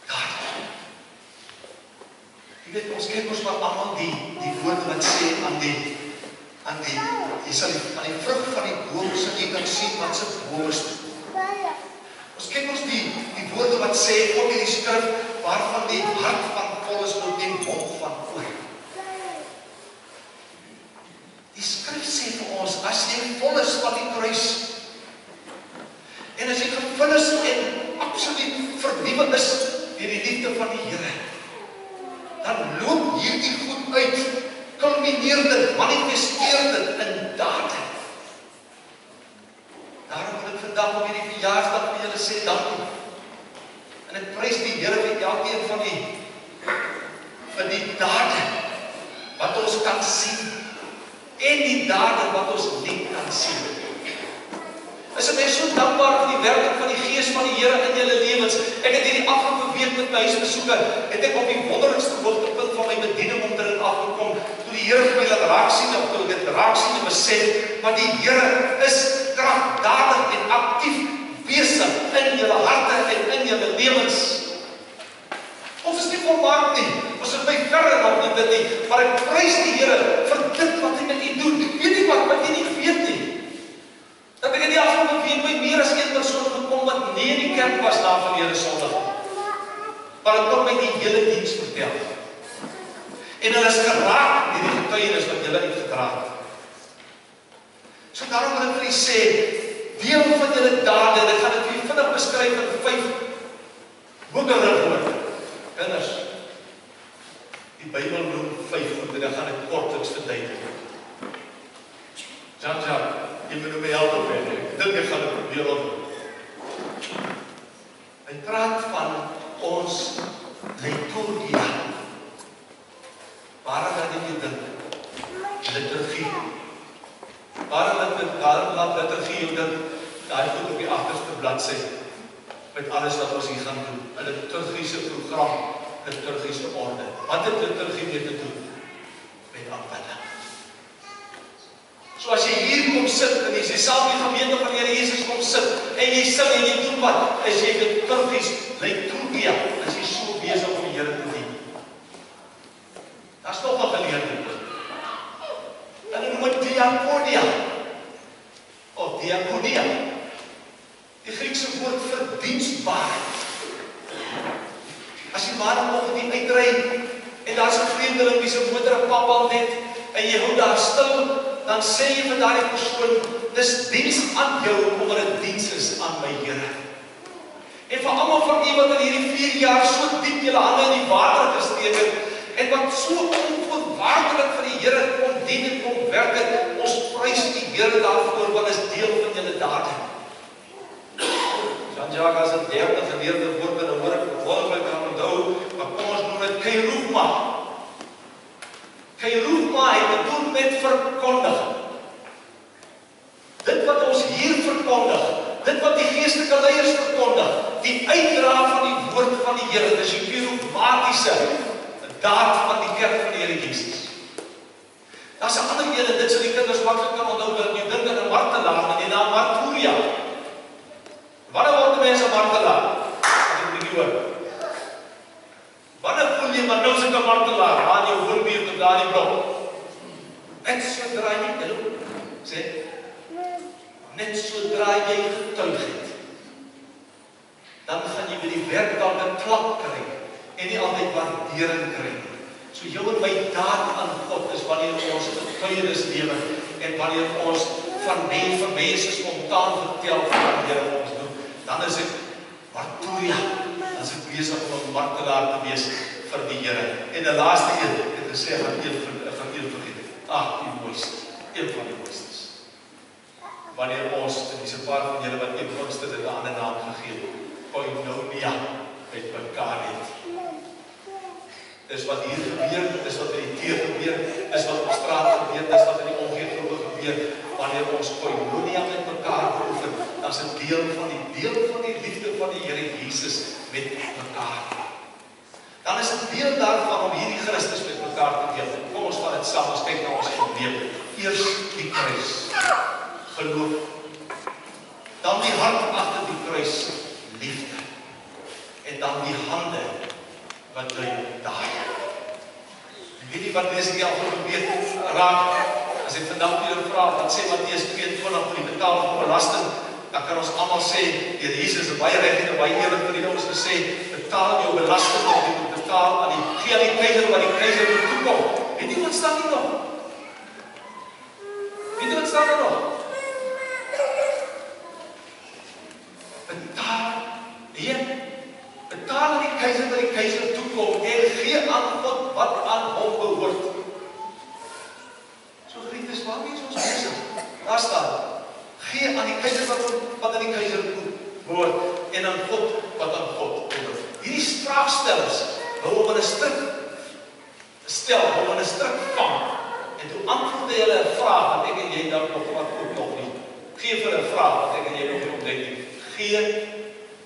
Daad. Jy weet, ons kyk ons maar allemaal die woord wat sê aan die jy sal aan die vrug van die boom sal jy kan sien wat sy boom is. Ons kyk ons die woorde wat sê, ook in die skrif, waarvan die hart van vol is, moet die mond van oor. Die skrif sê vir ons, as jy vol is van die kruis, en as jy gevul is en absoluut vernuwe is deur die liefde van die Here, dan loop hierdie goed uit, kulmineer dit, manifesteer dit in dade. Daarom wil ek vandag op hierdie verjaarsdag vir julle sê dankie. En ek prys die Here vir elkeen van u vir die dade wat ons kan sien en die dade wat ons nie kan sien. Is ek so dankbaar vir die werking van die Gees van die Here in julle lewens. Ek het hierdie afgelope week met my huisbesoeke, het ek op die wonderlikste hoogtepunt van my bediening omtrent afgekom, toe die Here vir my laat raak sien, of toe ek dit raak sien en besef, want die Here is kragtadig en aktief besig in julle harte en in julle lewens. Ons is nie volmaak nie, ons is by verre nog nie dit nie, maar ek prys die Here vir dit wat hy met u doen. Ek weet nie wat jy nie weet nie. Dat ek in die afgelope week by meer as een persoon gekom wat nie in die kerk was na verlede Sondag. Maar het kon my die hele diens vertel. En hulle is geraak deur die getuienis wat julle uitgedra het. So daarom wil ek vir u sê, deel van julle dade, en ek gaan dit vir u vinnig beskryf in 5 boekerigwoorde. Kinders, die Bybel noem 5 goed, en dan gaan ek kortliks verduidelik. Jan, jy moet my help op hê. Ek dink ek gaan dit probeer op. Hy praat van ons liturgia. Waarom laat ek dink? Liturgie. Waarom laat liturgie jou dink? Daai goed op die agterste bladsy met alles wat ons hier gaan doen. 'n liturgiese program, liturgiese orde. Wat het liturgie mee te doen? Met aanbidding. So as jy hier kom sit, en jy saam die gemeente van die Here Jesus kom sit, en jy sing en jy doen wat, is jy liturgies, liturgia, as jy so besig om die Here te dien. Daar's nog 'n geleentheid. En dan noem dit diakonia, of diakonia. Die Griekse woord vir diensbaarheid. As jy maandagoggend die uitry, en daar's 'n vreemdeling wie se motor 'n papband het, en jy hou daar stil, dan sê jy vir daardie persoon, dis diens aan jou, omdat dit diens is aan my Here. U wat in hierdie 4 jaar so diep julle hande in die water gesteek het, en wat so onvoorwaardelik vir die Here kom dien en kom werk het, ons prys die Here daarvoor, want is deel van julle dade. Jean-Jacques as 'n derde geleerde woord en 'n hoor ek wonderlik kan onthou, maar kom ons noem dit Keirufma. Keirufma het te doen met verkondiging. Dit wat ons hier verkondig, dit wat die geestelike leiers verkondig, die uitdra van die woord van die Here, dis die keirufmatiese daad van die kerk van die Here Jesus. Daar's 'n ander een, en dit sal die kinders maklik kan onthou, dat jy dink aan 'n martelaar met die naam Marturia. Wanneer word mense martelaar? As ek bietjie hoor. Wanneer voel jy maar nou is ek 'n martelaar, aan jou woonbuurt tot daar die blok. Net sodra jy sê, net sodra jy getuig het, dan gaan jy by die werk dalk 'n klap kry en nie altyd waardering kry nie. So jou en my daad aan God is wanneer ons getuienis lewe en wanneer ons van mense spontaan vertel van wat die Here ons doen, dan is ek marturia, dan is ek besig om 'n martelaar te wees vir die Here. En die laaste een, ek het gesê, gaan een vergeet. Die mooiste, een van die mooistes. Wanneer ons, en dis 'n paar van julle wat een van dit 'n ander naam gegee het, koinonia met mekaar het. Dis wat hier gebeur, dis wat in die deur gebeur, dis wat op straat gebeur, dis wat in die omgegroepe gebeur. Wanneer ons koinonia met mekaar beoefen, dan is dit deel van die liefde van die Here Jesus met mekaar. Dan is dit deel daarvan om hierdie Christus met mekaar te deel. Kom ons vat dit saam, ons kyk na ons probleem. Eers die kruis, geloof. Dan die hart agter die kruis, liefde. En dan die hande wat dui daad. Weet jy wat lees ek die afgelope week raak? As ek vandag weer vra, wat sê Matteus 22 oor die betaal van belasting, dan kan ons almal sê, die Jesus is baie reg en baie eerlik vir ons gesê, betaal jou belasting, jy moet betaal aan gee aan die keiser wat die keiser moet toekom. Weet jy wat staan hier nog? Weet jy wat staan hier nog? Betaal aan die keiser wat die keiser toekom en gee aan God wat aan hom behoort. So geliefdes, waarmee is ons besig? Daar staan, gee aan die keiser wat aan die keiser behoort en aan God wat aan God behoort. Hierdie vraagstellers hou hom in 'n strik stel, hom in 'n strik vang. En toe antwoord hy hulle 'n vraag wat ek en jy dalk nog nog nie. Gee vir 'n vraag wat ek en jy nog nie ontdek nie. Gee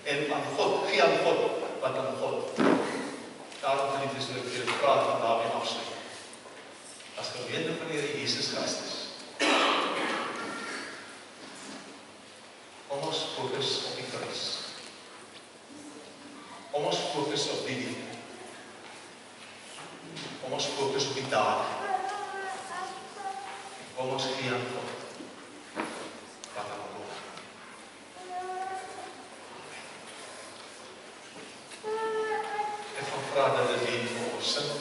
en aan God, gee aan God wat aan God. Daarom geliefdes, wil ek vir julle praat van daarmee afsluit. As gemeente van die Here Jesus Christus, kom ons fokus op die kruis. Kom ons fokus op die liefde. Kom ons fokus op die daad. Kom ons gee aan God wat aan God. Ek gaan vra dat dit hier vir ons sing.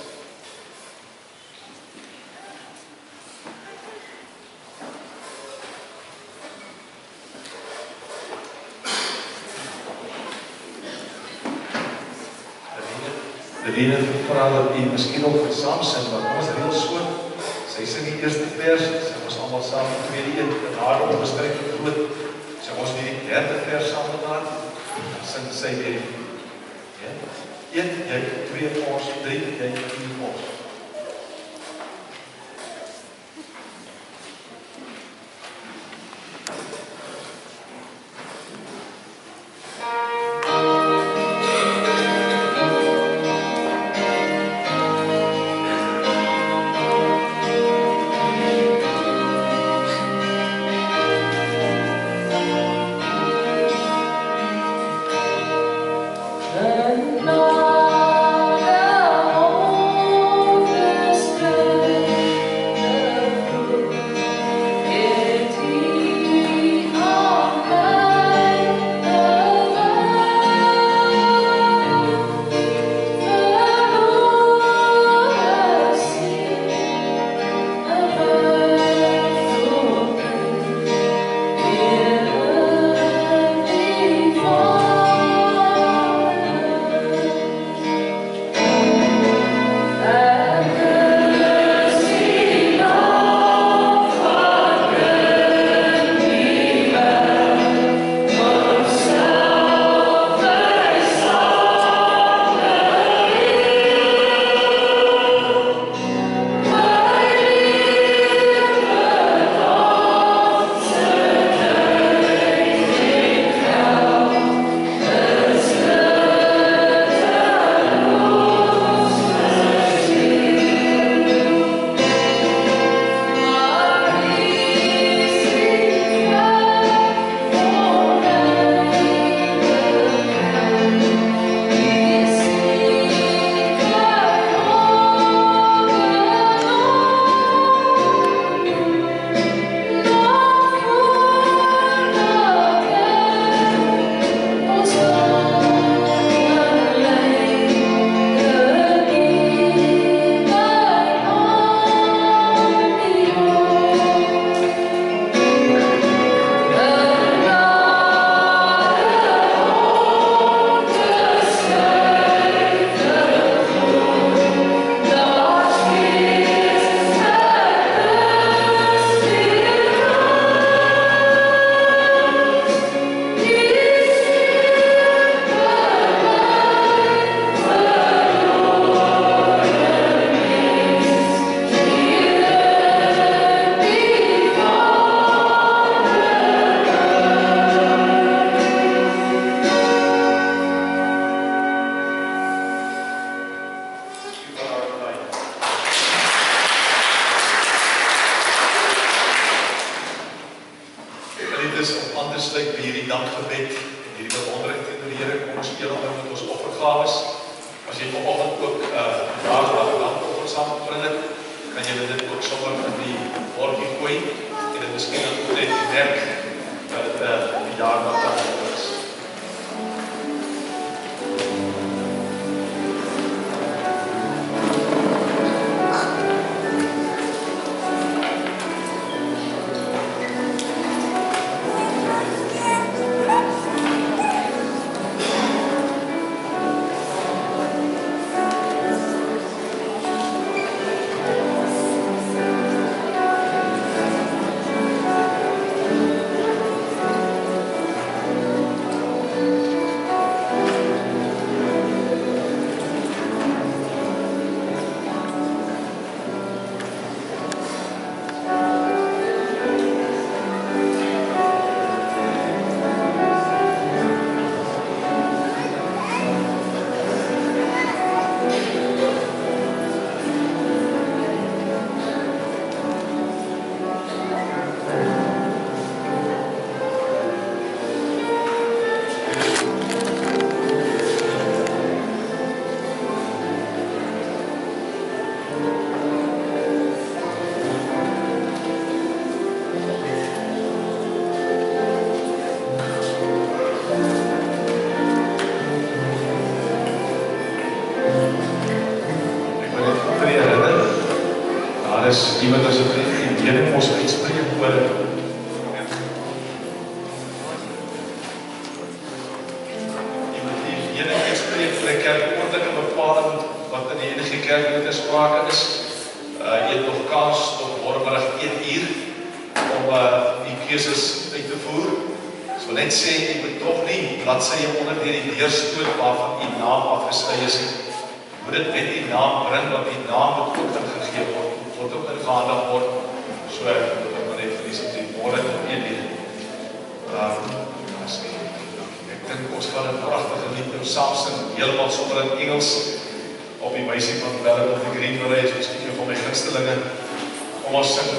Lene vra dat u miskien ook saam sing, maar kom ons reël so. Sy sing die eerste vers, sy ons almal saam die tweede een, en haar onbestryk groot. Sy ons die derde vers saam met haar, dan sing sy weer. Ja? 1, jy, 2 ons, 3, jy, 4 ons. No. Here kom ons speel nou met ons offergawes. As jy vanoggend ook daar wat landoffer saam bring het, kan jy dit ook sommer in die bordjie gooi en dit miskien ook net merk dat dit die jaar wat daar is. Iemand as het die bediening ons uitspreek oor iemand die bediening uitspreek vir die kerk oortelike bepaling wat in die enige kerk met in sprake is. Jy het nog kans tot morgenmiddag 1 uur om die keuses uit te voer. So net sê, jy moet toch nie bladsye onder die deurstoot waarvan die naam afgeskei is. Jy moet dit met die naam bring, want die naam moet ook ingegee word. Word ook ingehandig word, so ek net verlies op die morgen op 1 uur. Ek dink ons gaan een prachtige lied nou saam sing, helemaal sommer in Engels, op die meisie van Ballad of the Green Berets, ons kyk van my gunstelinge, kom ons sing,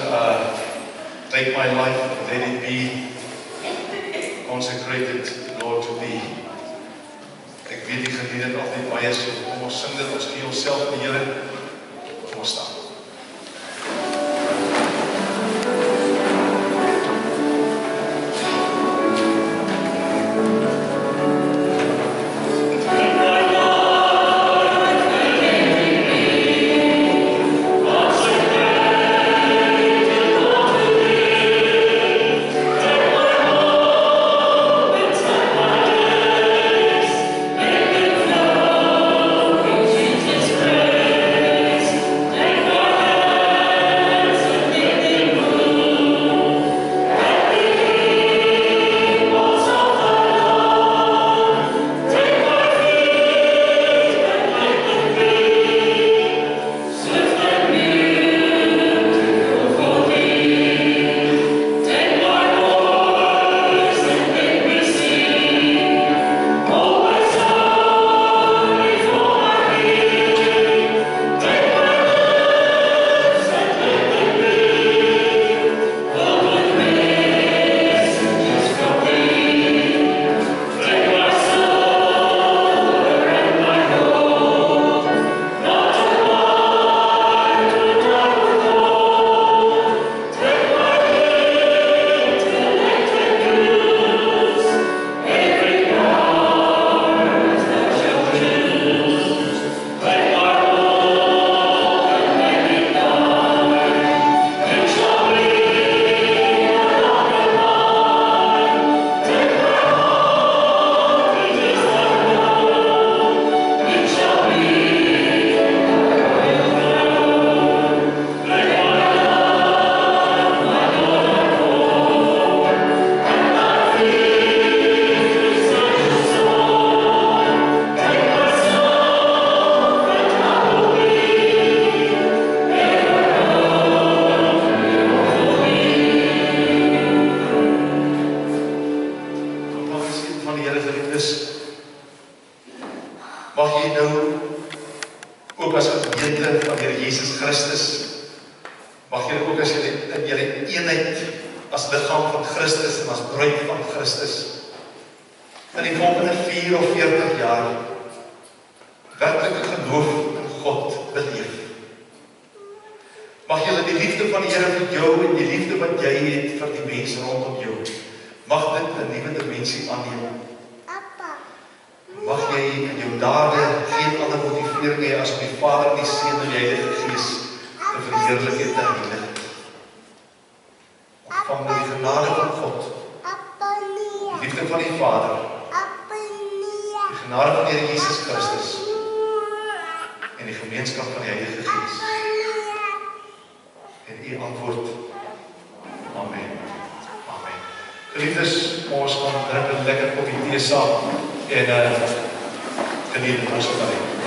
Take my life, let it be consecrated, Lord, to thee. Ek weet die geniet het al die baie, so kom ons sing dit, ons gee ons self die Here, kom ons staan. Mag julle ook as julle in julle eenheid as liggaam van Christus en as bruid van Christus in die volgende 4 of 40 jaar werklike geloof in God beleef. Mag julle die liefde van die Here vir jou en die liefde wat jy het vir die mense rondom jou, mag dit 'n nuwe dimensie aanneem. Mag jy in jou dade geen ander motivering hê as om die Vader, die Seun en die Heilige Gees te verheerlik en te heilig. Ontvang nou die genade van God, die liefde van die Vader, die genade van die Here Jesus Christus en die gemeenskap van die Heilige Gees. En u antwoord, amen. Amen. Geliefdes, ons gaan drink 'n lekker koppie tee saam en geniet ons vandag.